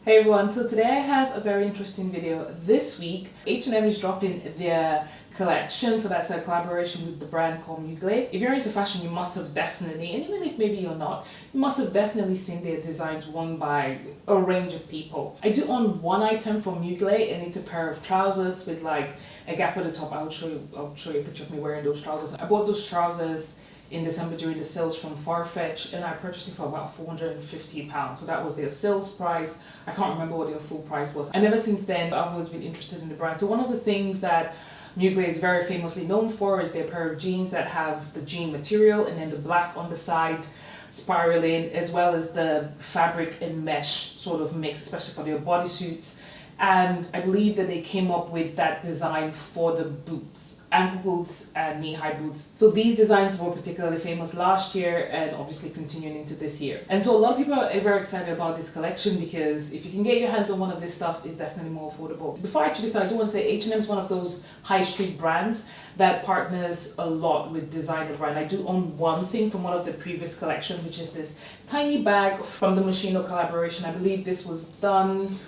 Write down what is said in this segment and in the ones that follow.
Hey everyone, so today I have a very interesting video. This week, H&M is dropping their collection, so that's a collaboration with the brand called Mugler. If you're into fashion, you must have definitely, and even if maybe you're not, you must have definitely seen their designs worn by a range of people. I do own one item from Mugler, and it's a pair of trousers with like a gap at the top. I'll show you a picture of me wearing those trousers. I bought those trousers in December during the sales from Farfetch, and I purchased it for about £450. So that was their sales price. I can't remember what their full price was. And ever since then, I've always been interested in the brand. So one of the things that Mugler is very famously known for is their pair of jeans that have the jean material and then the black on the side spiraling, as well as the fabric and mesh sort of mix, especially for their bodysuits. And I believe that they came up with that design for the boots, ankle boots and knee-high boots. So these designs were particularly famous last year and obviously continuing into this year. And so a lot of people are very excited about this collection because if you can get your hands on one of this stuff, it's definitely more affordable. Before I actually start, I do want to say H&M is one of those high street brands that partners a lot with designer brand. I do own one thing from one of the previous collection, which is this tiny bag from the Moschino collaboration. I believe this was done,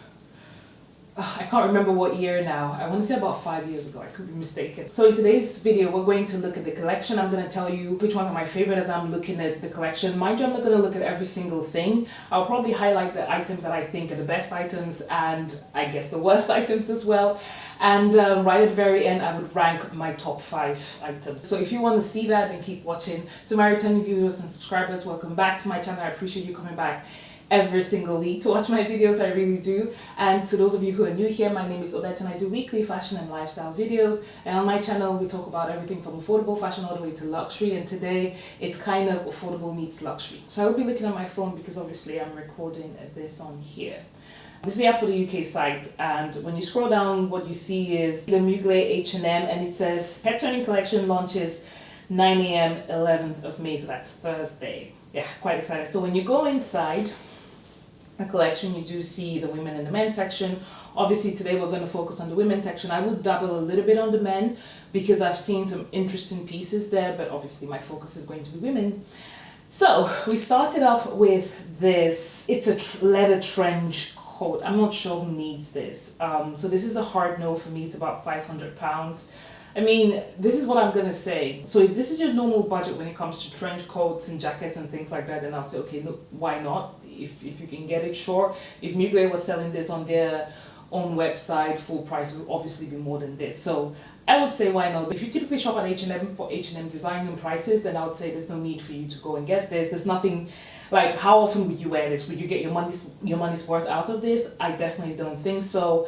I can't remember what year now. I want to say about 5 years ago. I could be mistaken. So in today's video, we're going to look at the collection. I'm going to tell you which ones are my favorite as I'm looking at the collection. Mind you, I'm not going to look at every single thing. I'll probably highlight the items that I think are the best items and I guess the worst items as well. And right at the very end, I would rank my top 5 items. So if you want to see that, then keep watching. To my returning viewers and subscribers, welcome back to my channel. I appreciate you coming back every single week to watch my videos. I really do. And to those of you who are new here, my name is Odette and I do weekly fashion and lifestyle videos, and on my channel we talk about everything from affordable fashion all the way to luxury, and today it's kind of affordable meets luxury. So I will be looking at my phone because obviously I'm recording this on here. This is the app for the UK site, and when you scroll down, what you see is the Mugler H&M, and it says head turning collection launches 9 a.m. 11th of May, so that's Thursday. Yeah, quite excited. So when you go inside a collection, you do see the women and the men section. Obviously today we're going to focus on the women's section. I would dabble a little bit on the men because I've seen some interesting pieces there, but obviously my focus is going to be women. So we started off with this. It's a leather trench coat. I'm not sure who needs this. So this is a hard no for me. It's about £500. I mean, this is what I'm going to say. So if this is your normal budget when it comes to trench coats and jackets and things like that, then I'll say, okay, look, why not? If you can get it, sure. If Mugler was selling this on their own website, full price, would obviously be more than this. So I would say, why not? If you typically shop at H&M for H&M design and prices, then I would say there's no need for you to go and get this. There's nothing, like, how often would you wear this? Would you get your money's worth out of this? I definitely don't think so.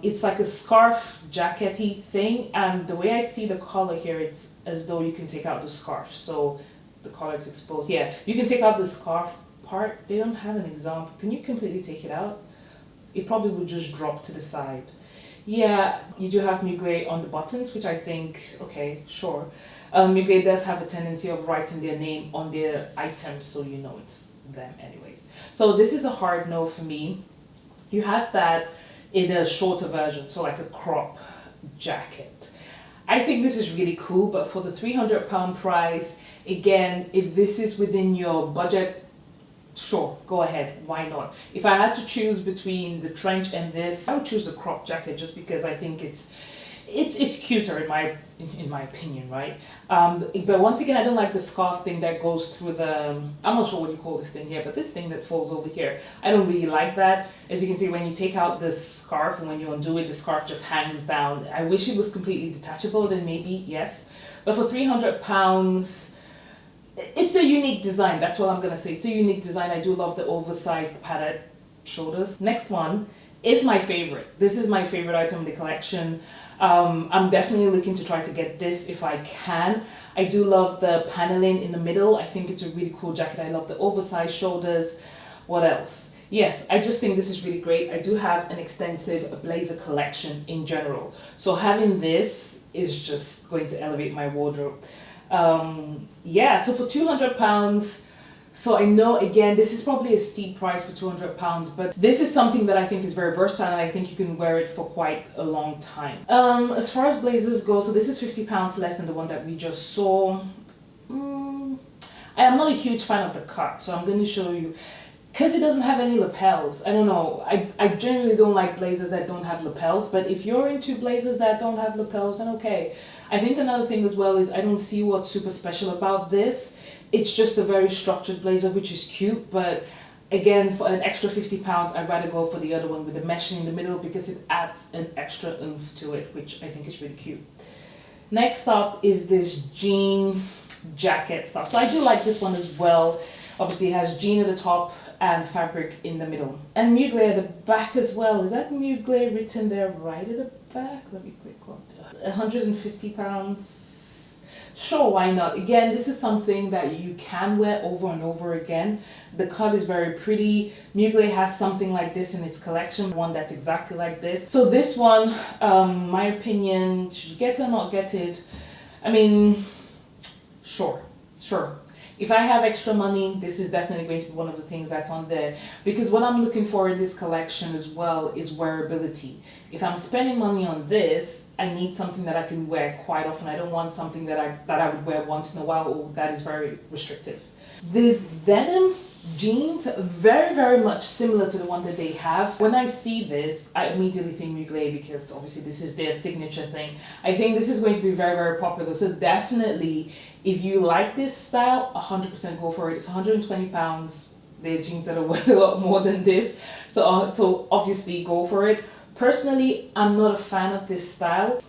It's like a scarf jackety thing, and the way I see the collar here, it's as though you can take out the scarf. So the collar is exposed. Yeah, you can take out the scarf part. They don't have an example. Can you completely take it out? It probably would just drop to the side. Yeah, you do have Mugler on the buttons, which I think, okay, sure. Mugler does have a tendency of writing their name on their items, so you know it's them anyways. So this is a hard no for me. You have that in a shorter version, so like a crop jacket. I think this is really cool, but for the £300 price, again, if this is within your budget, sure, go ahead, why not? If I had to choose between the trench and this, I would choose the crop jacket just because I think it's cuter in my opinion, right? But once again, I don't like the scarf thing that goes through the, I'm not sure what you call this thing here, but this thing that falls over here, I don't really like that. As you can see, when you take out the scarf and when you undo it, the scarf just hangs down. I wish it was completely detachable, then maybe, yes. But for £300, it's a unique design. That's what I'm going to say. It's a unique design. I do love the oversized padded shoulders. Next one is my favorite. This is my favorite item in the collection. I'm definitely looking to try to get this if I can. I do love the paneling in the middle. I think it's a really cool jacket. I love the oversized shoulders. What else? Yes, I just think this is really great. I do have an extensive blazer collection in general. So having this is just going to elevate my wardrobe. Yeah, so for £200, so I know, again, this is probably a steep price for £200, but this is something that I think is very versatile and I think you can wear it for quite a long time. As far as blazers go, so this is £50 less than the one that we just saw. I am not a huge fan of the cut, so I'm going to show you. because it doesn't have any lapels. I don't know. I generally don't like blazers that don't have lapels, but if you're into blazers that don't have lapels, then okay. I think another thing as well is I don't see what's super special about this. It's just a very structured blazer, which is cute, but again, for an extra £50, I'd rather go for the other one with the meshing in the middle because it adds an extra oomph to it, which I think is really cute. Next up is this jean jacket stuff. So I do like this one as well. Obviously it has jean at the top and fabric in the middle. And Mugler at the back as well. Is that Mugler written there right at the back? Let me click on it. £150. Sure, why not? Again, this is something that you can wear over and over again. The cut is very pretty. Mugler has something like this in its collection, one that's exactly like this. So this one, my opinion, should you get it or not get it? I mean, sure. If I have extra money, this is definitely going to be one of the things that's on there. Because what I'm looking for in this collection as well is wearability. If I'm spending money on this, I need something that I can wear quite often. I don't want something that I would wear once in a while. Oh, that is very restrictive. This denim jeans, very, very much similar to the one that they have. When I see this, I immediately think Mugler because obviously this is their signature thing. I think this is going to be very, very popular. So definitely, if you like this style, 100% go for it. It's £120. They're jeans that are worth a lot more than this. So obviously go for it. Personally, I'm not a fan of this style.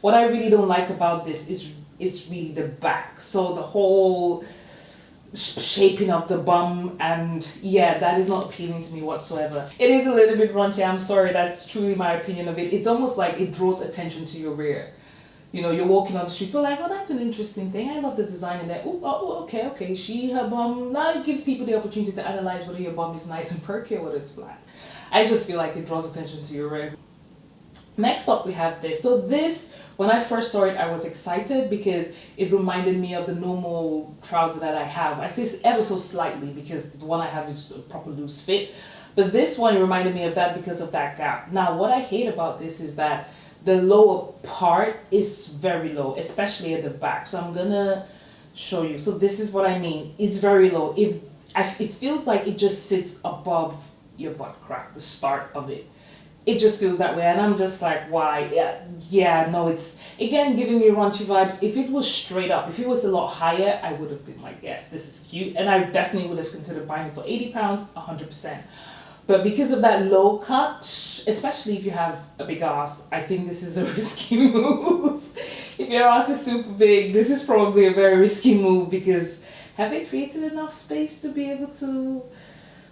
What I really don't like about this is really the back. So the whole shaping of the bum, and yeah, that is not appealing to me whatsoever. It is a little bit raunchy, I'm sorry, that's truly my opinion of it. It's almost like it draws attention to your rear. You know, you're walking on the street, you're like, oh, that's an interesting thing. I love the design in there. Oh, okay. Her bum. Now it gives people the opportunity to analyze whether your bum is nice and perky or whether it's flat. I just feel like it draws attention to your rear. Next up, we have this. So this, when I first saw it, I was excited because it reminded me of the normal trouser that I have. I say ever so slightly because the one I have is a proper loose fit. But this one reminded me of that because of that gap. Now, what I hate about this is that the lower part is very low, especially at the back. So I'm gonna show you. So this is what I mean. It's very low. It feels like it just sits above your butt crack, the start of it. It just feels that way, and I'm just like, why? Yeah, no, it's, again, giving me raunchy vibes. If it was straight up, if it was a lot higher, I would have been like, yes, this is cute, and I definitely would have considered buying it for £80, 100%. But because of that low cut, especially if you have a big ass, I think this is a risky move. If your ass is super big, this is probably a very risky move because have they created enough space to be able to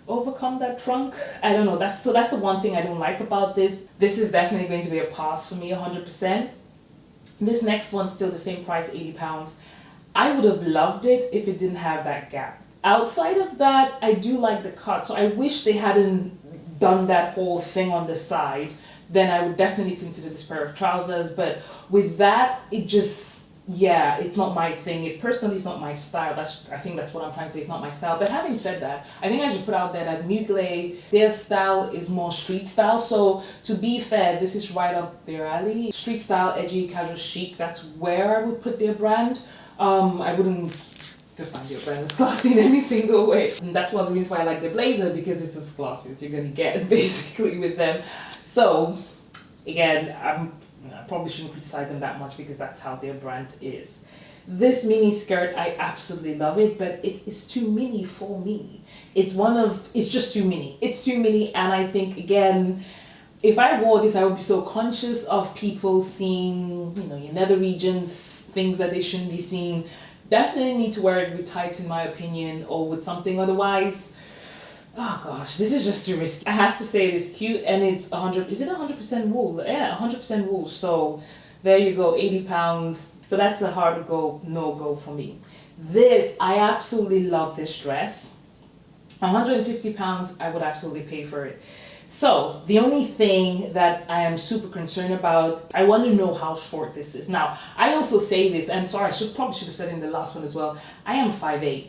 overcome that trunk? I don't know. That's the one thing I don't like about this. This is definitely going to be a pass for me, 100%. This next one's still the same price, £80. I would have loved it if it didn't have that gap. Outside of that, I do like the cut. So I wish they hadn't done that whole thing on the side. Then I would definitely consider this pair of trousers. But with that, it just, yeah, it's not my thing. It personally is not my style. I think that's what I'm trying to say. It's not my style. But having said that, I think I should put out there that Mugler, their style is more street style. So to be fair, this is right up their alley. Street style, edgy, casual, chic. That's where I would put their brand. I wouldn't define your brand as classy in any single way. And that's one of the reasons why I like the blazer, because it's as classy as you're going to get basically with them. So again, I probably shouldn't criticize them that much because that's how their brand is. This mini skirt, I absolutely love it, but it is too mini for me. It's just too mini. It's too mini, and I think, again, if I wore this, I would be so conscious of people seeing, your nether regions, things that they shouldn't be seeing. Definitely need to wear it with tights, in my opinion, or with something. Otherwise, oh gosh, this is just too risky. I have to say it is cute, and it's 100% wool? Yeah, 100% wool. So there you go, £80. So that's a hard no-go for me. This, I absolutely love this dress. £150, I would absolutely pay for it. So the only thing that I am super concerned about, I want to know how short this is. Now, I also say this, and sorry, probably should have said in the last one as well, I am 5'8".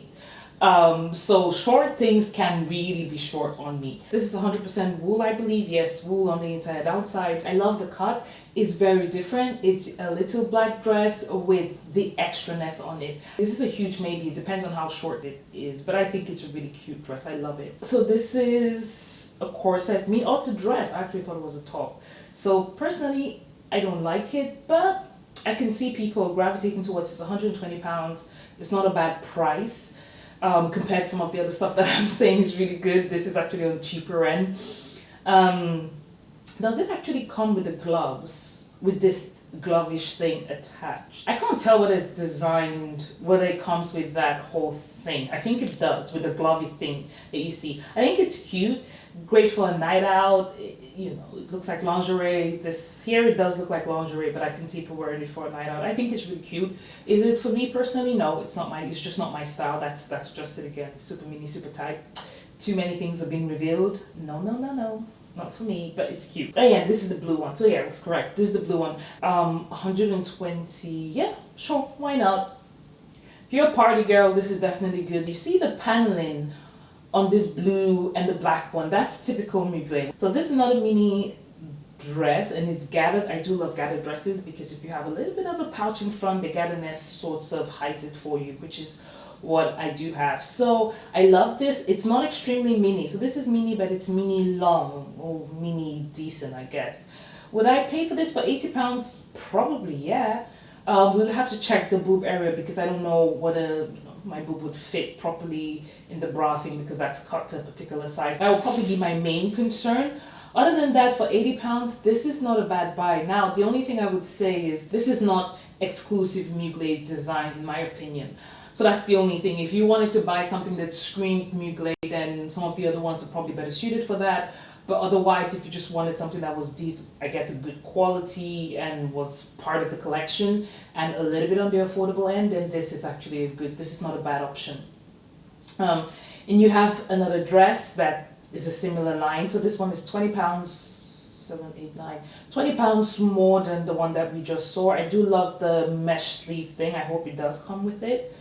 So short things can really be short on me. This is 100% wool, I believe. Yes, wool on the inside and outside. I love the cut. It's very different. It's a little black dress with the extraness on it. This is a huge maybe. It depends on how short it is, but I think it's a really cute dress. I love it. So this is a corset. Me ought to dress. I actually thought it was a top. So personally, I don't like it, but I can see people gravitating towards this. 120 pounds. It's not a bad price. Compared to some of the other stuff that I'm saying is really good. This is actually on the cheaper end. Does it actually come with the gloves, with this glovish thing attached? I can't tell whether it's designed, whether it comes with that whole thing. I think it does, with the glovy thing that you see. I think it's cute, great for a night out. You know, it looks like lingerie. This here, it does look like lingerie, but I can see people wearing it for a night out. I think it's really cute. Is it for me personally? No, it's not it's just not my style. That's just it again. Super mini, super tight. Too many things have been revealed. No, not for me, but it's cute. Oh yeah, this is the blue one. So yeah, that's correct. This is the blue one. 120. Yeah, sure, why not? If you're a party girl, this is definitely good. You see the paneling on this blue and the black one. That's typical Mugler. So this is another mini dress, and it's gathered. I do love gathered dresses because if you have a little bit of a pouch in front, the gatheredness sorts of hides it for you, which is what I do have. So I love this. It's not extremely mini. So this is mini, but it's mini long or mini decent, I guess. Would I pay for this for 80 pounds? Probably, yeah. We'll have to check the boob area because I don't know whether my boob would fit properly in the bra thing because that's cut to a particular size. That will probably be my main concern. Other than that, for 80 pounds, this is not a bad buy. Now, the only thing I would say is this is not exclusive Mugler design in my opinion. So that's the only thing. If you wanted to buy something that screamed Mugler, then some of the other ones are probably better suited for that. But otherwise, if you just wanted something that was decent, I guess a good quality and was part of the collection and a little bit on the affordable end, then this is actually this is not a bad option. And you have another dress that is a similar line. So this one is 20 pounds, 7, 8, 9, 20 pounds more than the one that we just saw. I do love the mesh sleeve thing. I hope it does come with it.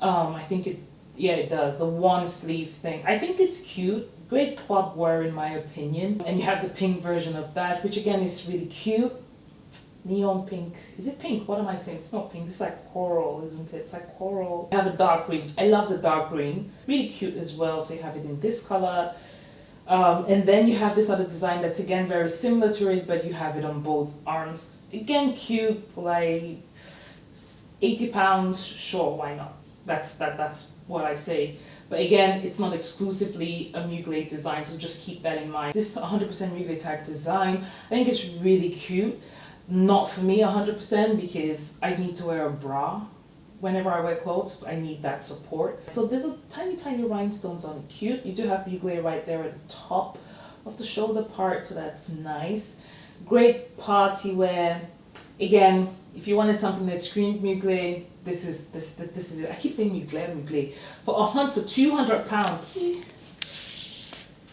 I think it does. The one sleeve thing. I think it's cute. Great club wear in my opinion. And you have the pink version of that, which again is really cute. Neon pink. Is it pink? What am I saying? It's not pink. It's like coral, isn't it? It's like coral. You have a dark green. I love the dark green. Really cute as well. So you have it in this color. And then you have this other design that's again very similar to it, but you have it on both arms. Again, cute, like 80 pounds, sure, why not? That's what I say. But again, it's not exclusively a Mugler design, so just keep that in mind. This is 100% Mugler type design. I think it's really cute. Not for me 100% because I need to wear a bra. Whenever I wear clothes, I need that support. So there's a tiny rhinestones on it. Cute. You do have Mugler right there at the top of the shoulder part, so that's nice. Great party wear. Again, if you wanted something that screamed Mugler, this is it. I keep saying Mugler. For 200 pounds.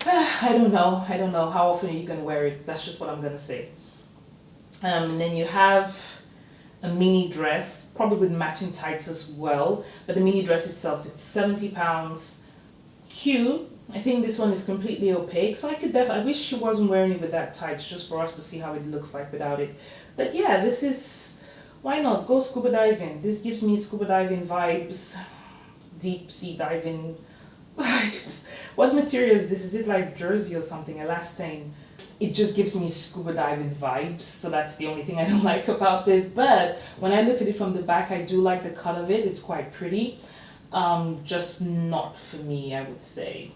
I don't know how often are you gonna wear it. That's just what I'm gonna say. And then you have a mini dress, probably with matching tights as well. But the mini dress itself, it's 70 pounds. Cute. I think this one is completely opaque, so I wish she wasn't wearing it with that tights just for us to see how it looks like without it. But yeah, this is, why not? Go scuba diving. This gives me scuba diving vibes, deep sea diving vibes. What material is this? Is it like jersey or something, elastane? It just gives me scuba diving vibes, so that's the only thing I don't like about this. But when I look at it from the back, I do like the cut of it. It's quite pretty. Just not for me, I would say.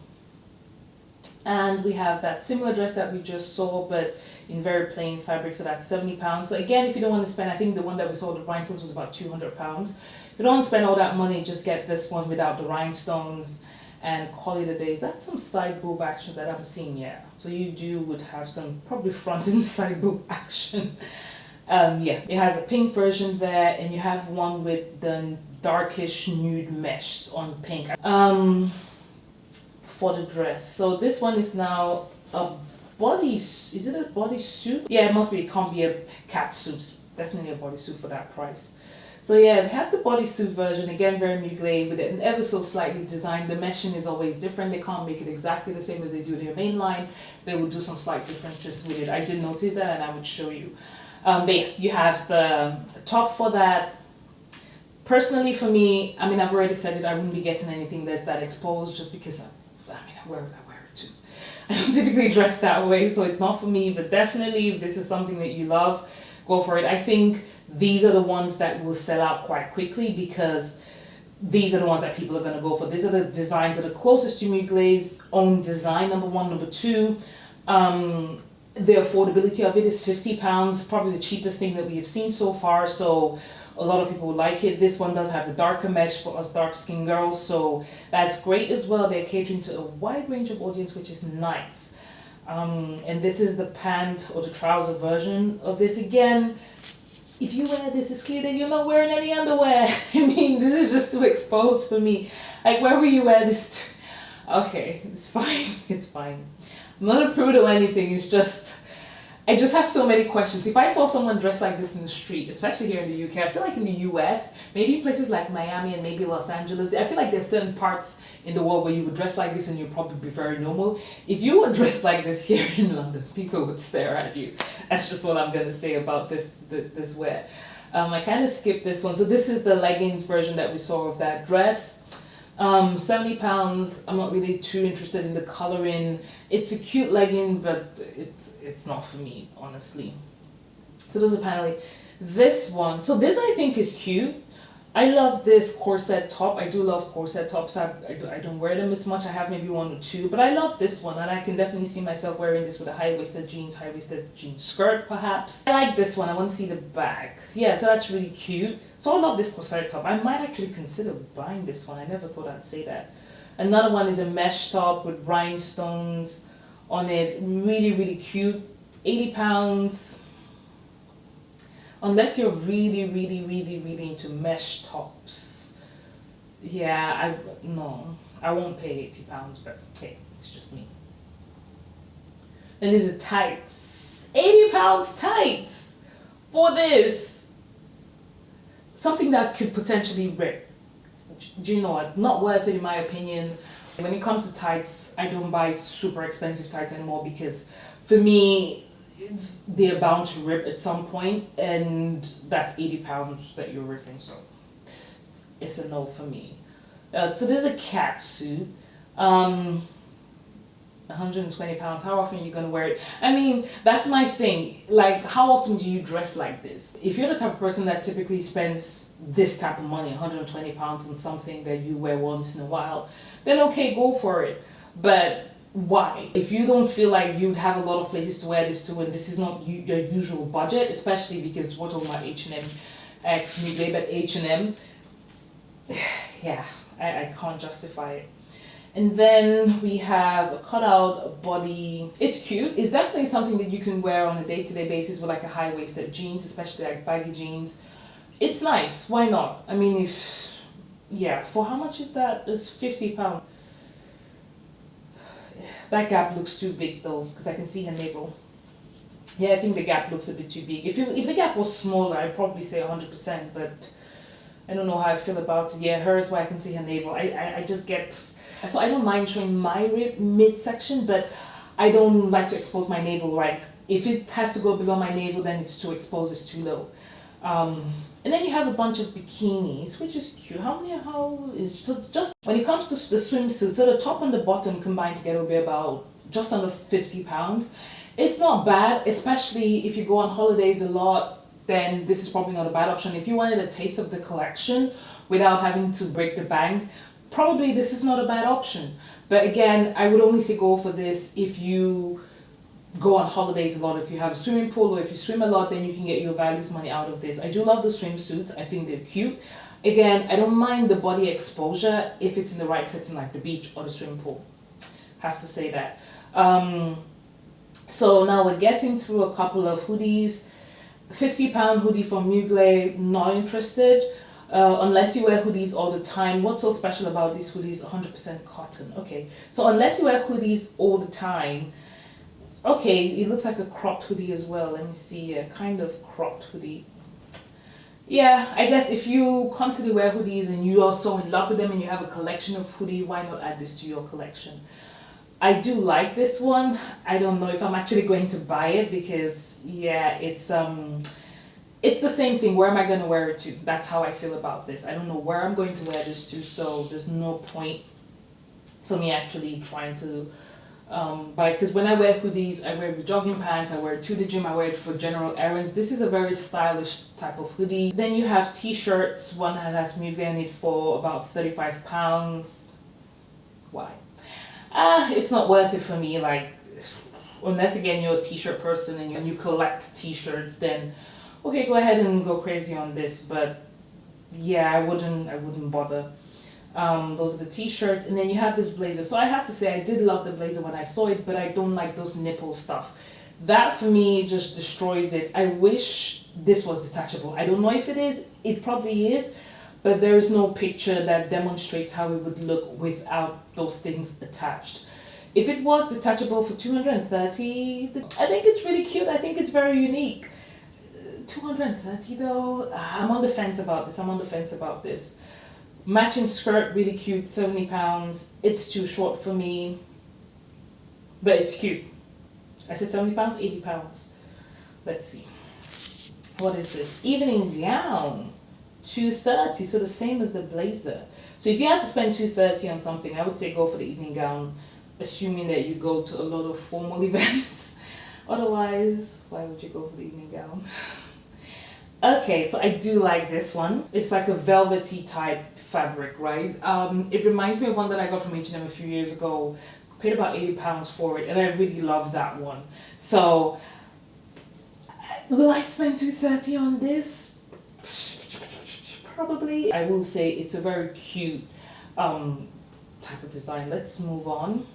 And we have that similar dress that we just saw, but in very plain fabric, so that's 70 pounds. So again, if you don't want to spend, I think the one that we saw, the rhinestones, was about 200 pounds. If you don't want to spend all that money, just get this one without the rhinestones and call it a day. That's some side boob action that I'm seeing, yeah. So you would have some probably front and side boob action. Yeah, it has a pink version there, and you have one with the darkish nude mesh on pink. For the dress. So this one is now a is it a bodysuit? Yeah, it must be. It can't be a cat suit. It's definitely a bodysuit for that price. So yeah, they have the bodysuit version, again very Mugler, with an ever so slightly designed. The meshing is always different. They can't make it exactly the same as they do their main line. They will do some slight differences with it. I did notice that and I would show you. But yeah, you have the top for that. Personally for me, I mean, I've already said it, I wouldn't be getting anything that's that exposed just because, I wear it too. I don't typically dress that way, so it's not for me, but definitely if this is something that you love, go for it. I think these are the ones that will sell out quite quickly because these are the ones that people are going to go for. These are the designs that are closest to Mugler's own design, number one. Number two, the affordability of it is £50, probably the cheapest thing that we have seen so far, so a lot of people like it. This one does have the darker mesh for us dark skinned girls, so that's great as well. They're catering to a wide range of audience, which is nice. And this is the pant or the trouser version of this. Again, if you wear this, it's clear that you're not wearing any underwear. I mean, this is just too exposed for me. Like, where will you wear this to? Okay, it's fine, it's fine. I'm not a prude or anything, it's just, I just have so many questions. If I saw someone dressed like this in the street, especially here in the UK, I feel like in the US, maybe in places like Miami and maybe Los Angeles, I feel like there's certain parts in the world where you would dress like this and you'd probably be very normal. If you were dressed like this here in London, people would stare at you. That's just what I'm going to say about this wear. I kind of skipped this one. So this is the leggings version that we saw of that dress. £70. I'm not really too interested in the coloring. It's a cute legging, but it's not for me, honestly. So those are finally this one. So this I think is cute. I love this corset top. I do love corset tops. I don't wear them as much. I have maybe one or two, but I love this one, and I can definitely see myself wearing this with a high-waisted jeans skirt perhaps. I like this one. I want to see the back. Yeah, so that's really cute. So I love this corset top. I might actually consider buying this one. I never thought I'd say that. Another one is a mesh top with rhinestones on it. Really, really cute. £80. Unless you're really into mesh tops. Yeah, I won't pay £80, but hey, it's just me. And these are tights. £80 tights for this. Something that could potentially rip. Do you know what? Not worth it in my opinion. When it comes to tights, I don't buy super expensive tights anymore because for me, they're bound to rip at some point, and that's £80 that you're ripping, so it's a no for me. So there's a cat suit, £120. How often are you gonna wear it? I mean, that's my thing. Like, how often do you dress like this? If you're the type of person that typically spends this type of money, £120 on something that you wear once in a while, then okay, go for it. But why? If you don't feel like you'd have a lot of places to wear this to, and this is not your usual budget, especially because we're talking about H&M X Mugler, but H&M, yeah, I can't justify it. And then we have a cutout body. It's cute. It's definitely something that you can wear on a day-to-day basis with like a high-waisted jeans, especially like baggy jeans. It's nice. Why not? I mean, for how much is that? It's £50. That gap looks too big though, because I can see her navel. Yeah, I think the gap looks a bit too big. If the gap was smaller, I'd probably say 100%, but I don't know how I feel about it. Yeah, hers where I can see her navel. I just get, so I don't mind showing my rib midsection, but I don't like to expose my navel. Like, if it has to go below my navel, then it's too exposed, it's too low. And then you have a bunch of bikinis, which is cute. How is, so it's just, when it comes to the swimsuit, so the top and the bottom combined together will be about just under £50. It's not bad, especially if you go on holidays a lot, then this is probably not a bad option. If you wanted a taste of the collection without having to break the bank, probably this is not a bad option. But again, I would only say go for this if you go on holidays a lot. If you have a swimming pool or if you swim a lot, then you can get your values money out of this. I do love the swimsuits. I think they're cute. Again, I don't mind the body exposure if it's in the right setting like the beach or the swimming pool. Have to say that. So now we're getting through a couple of hoodies. £50 hoodie from Mugler, not interested. Unless you wear hoodies all the time. What's so special about these hoodies? 100% cotton. Okay, so unless you wear hoodies all the time, okay, it looks like a cropped hoodie as well. Let me see, a kind of cropped hoodie. Yeah, I guess if you constantly wear hoodies and you are so in love with them and you have a collection of hoodie, why not add this to your collection? I do like this one. I don't know if I'm actually going to buy it because yeah, it's the same thing. Where am I going to wear it to? That's how I feel about this. I don't know where I'm going to wear this to, so there's no point for me actually trying to buy, because when I wear hoodies, I wear it with jogging pants, I wear it to the gym, I wear it for general errands. This is a very stylish type of hoodie. Then you have t-shirts. One that has Mugler in it for about £35. Why? It's not worth it for me. Like, unless again you're a t-shirt person and you collect t-shirts, then okay, go ahead and go crazy on this. But yeah, I wouldn't bother. Those are the t-shirts, and then you have this blazer. So I have to say I did love the blazer when I saw it, but I don't like those nipple stuff. That for me just destroys it. I wish this was detachable. I don't know if it is. It probably is, but there is no picture that demonstrates how it would look without those things attached. If it was detachable for $230, I think it's really cute. I think it's very unique. $230 though, I'm on the fence about this. Matching skirt, really cute, £70. It's too short for me, but it's cute. I said £70, £80. Let's see. What is this? Evening gown, $230. So the same as the blazer. So if you had to spend $230 on something, I would say go for the evening gown, assuming that you go to a lot of formal events. Otherwise, why would you go for the evening gown? Okay, so I do like this one. It's like a velvety type fabric, right? It reminds me of one that I got from H&M a few years ago. Paid about £80 for it, and I really love that one. So, will I spend $230 on this? Probably. I will say it's a very cute type of design. Let's move on.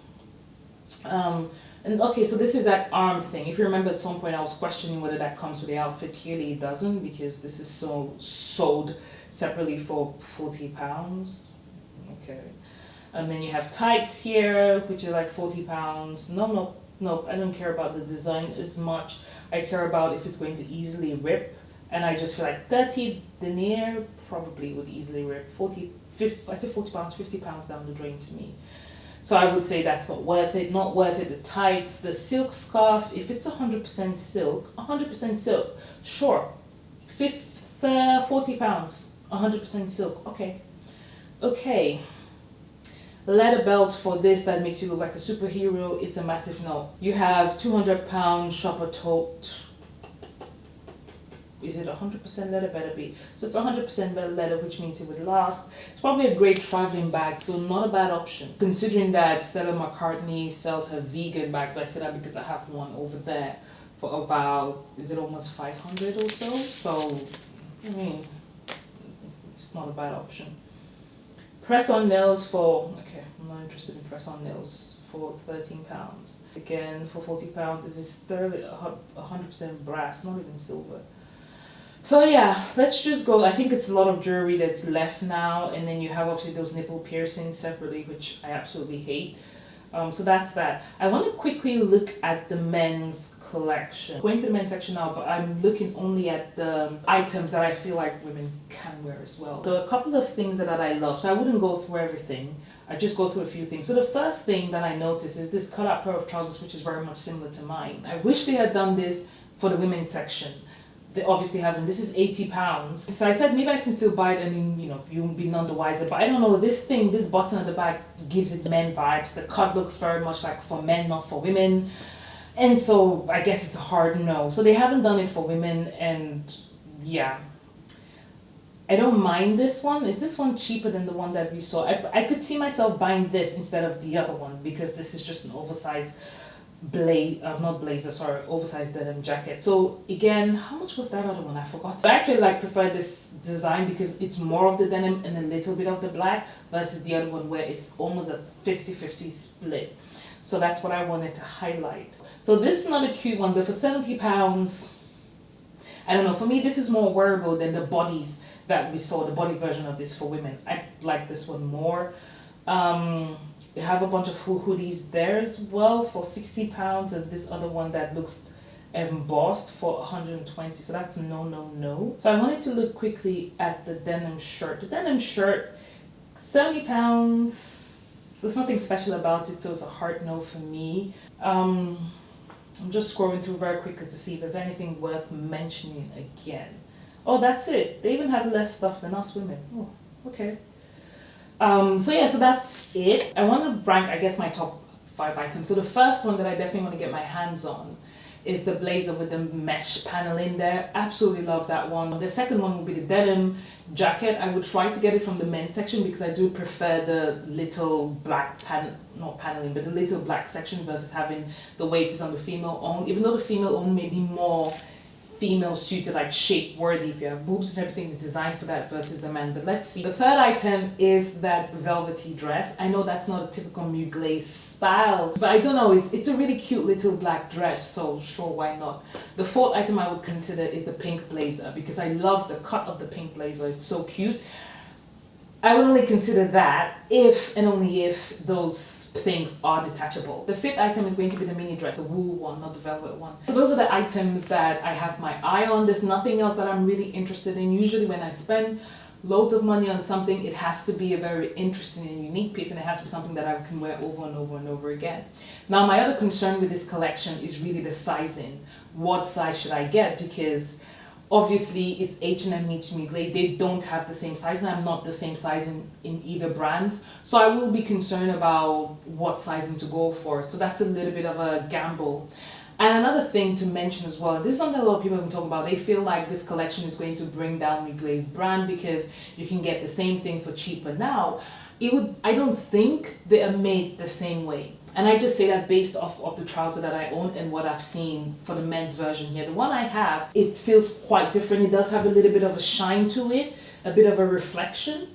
And okay, so this is that arm thing. If you remember, at some point I was questioning whether that comes with the outfit. Clearly it doesn't, because this is sold separately for £40. Okay. And then you have tights here, which are like £40. No, I don't care about the design as much. I care about if it's going to easily rip. And I just feel like 30 denier probably would easily rip. I said £40, £50 down the drain to me. So I would say that's not worth it. Not worth it. The tights, the silk scarf, if it's 100% silk, sure. £40, 100% silk, okay. Leather belt for this that makes you look like a superhero, it's a massive no. You have £200 shopper tote. Is it 100% leather? Better be. So it's 100% leather, which means it would last. It's probably a great traveling bag, so not a bad option. Considering that Stella McCartney sells her vegan bags, I say that because I have one over there for about, is it almost 500 or so? So, I mean, it's not a bad option. Press-on nails for, okay, I'm not interested in press-on nails for £13. Again, for £40, this is sterling, 100% brass, not even silver. So yeah, let's just go. I think it's a lot of jewelry that's left now, and then you have obviously those nipple piercings separately, which I absolutely hate. So that's that. I want to quickly look at the men's collection. Going to the men's section now, but I'm looking only at the items that I feel like women can wear as well. So a couple of things that I love. So I wouldn't go through everything. I just go through a few things. So the first thing that I noticed is this cut-out pair of trousers, which is very much similar to mine. I wish they had done this for the women's section. They obviously haven't. This is £80. So I said maybe I can still buy it and you'll be none the wiser. But I don't know, this button at the back gives it men vibes. The cut looks very much like for men, not for women. And so I guess it's a hard no. So they haven't done it for women, and yeah. I don't mind this one. Is this one cheaper than the one that we saw? I could see myself buying this instead of the other one, because this is just an oversized oversized denim jacket. So again, how much was that other one? I forgot. I actually prefer this design because it's more of the denim and a little bit of the black versus the other one where it's almost a 50-50 split. So that's what I wanted to highlight. So this is not a cute one, but for £70, I don't know, for me this is more wearable than the bodies that we saw, the body version of this for women. I like this one more. We have a bunch of hoodies there as well for £60, and this other one that looks embossed for 120, so that's no. So I wanted to look quickly at the denim shirt. The denim shirt, 70 pounds, so there's nothing special about it, so it's a hard no for me. I'm just scrolling through very quickly to see if there's anything worth mentioning again. Oh, that's it. They even have less stuff than us women. Oh, okay. So yeah, so that's it. I want to rank, I guess, my top 5 items. So the first one that I definitely want to get my hands on is the blazer with the mesh panel in there. Absolutely love that one. The second one would be the denim jacket. I would try to get it from the men's section because I do prefer the little black not paneling, but the little black section versus having the way it is on the female own. Even though the female own may be more female suited, like shape worthy, if you have boobs and everything is designed for that versus the man. But let's see. The third item is that velvety dress. I know that's not a typical Mugler style, but I don't know, it's a really cute little black dress, so sure, why not? The fourth item I would consider is the pink blazer because I love the cut of the pink blazer. It's so cute. I would only consider that if and only if those things are detachable. The fifth item is going to be the mini dress, the wool one, not the velvet one. So those are the items that I have my eye on. There's nothing else that I'm really interested in. Usually when I spend loads of money on something, it has to be a very interesting and unique piece, and it has to be something that I can wear over and over and over again. Now, my other concern with this collection is really the sizing. What size should I get? Because obviously, it's H&M meets Mugler. They don't have the same size, and I'm not the same size in either brands. So I will be concerned about what sizing to go for. So that's a little bit of a gamble. And another thing to mention as well, this is something a lot of people have been talking about. They feel like this collection is going to bring down Mugler's brand because you can get the same thing for cheaper now. I don't think they are made the same way. And I just say that based off of the trouser that I own and what I've seen for the men's version here. The one I have, it feels quite different. It does have a little bit of a shine to it, a bit of a reflection.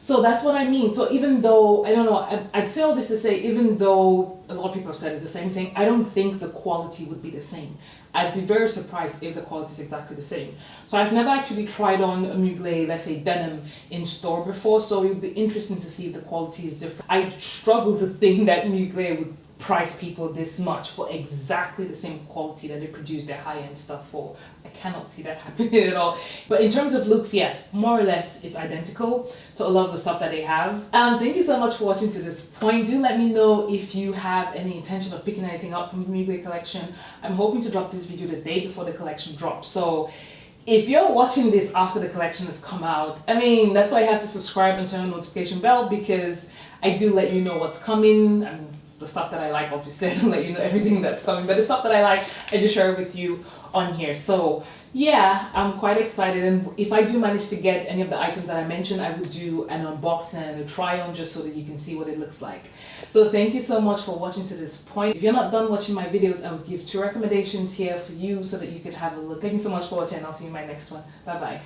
So that's what I mean. So even though, I don't know, I'd say all this to say, even though a lot of people have said it's the same thing, I don't think the quality would be the same. I'd be very surprised if the quality is exactly the same. So I've never actually tried on a Mugler, let's say denim, in store before, so it would be interesting to see if the quality is different. I struggle to think that Mugler would price people this much for exactly the same quality that they produce their high-end stuff for. I cannot see that happening at all. But in terms of looks, yeah, more or less it's identical to a lot of the stuff that they have. Thank you so much for watching to this point. Do let me know if you have any intention of picking anything up from the Mugler collection. I'm hoping to drop this video the day before the collection drops. So if you're watching this after the collection has come out, I mean, that's why you have to subscribe and turn on the notification bell, because I do let you know what's coming. The stuff that I like, obviously, I don't let you know everything that's coming, but the stuff that I like, I just share it with you on here. So yeah, I'm quite excited, and if I do manage to get any of the items that I mentioned, I would do an unboxing and a try on just so that you can see what it looks like. So thank you so much for watching to this point. If you're not done watching my videos, I will give 2 recommendations here for you so that you could have a look. Thank you so much for watching, and I'll see you in my next one. Bye bye.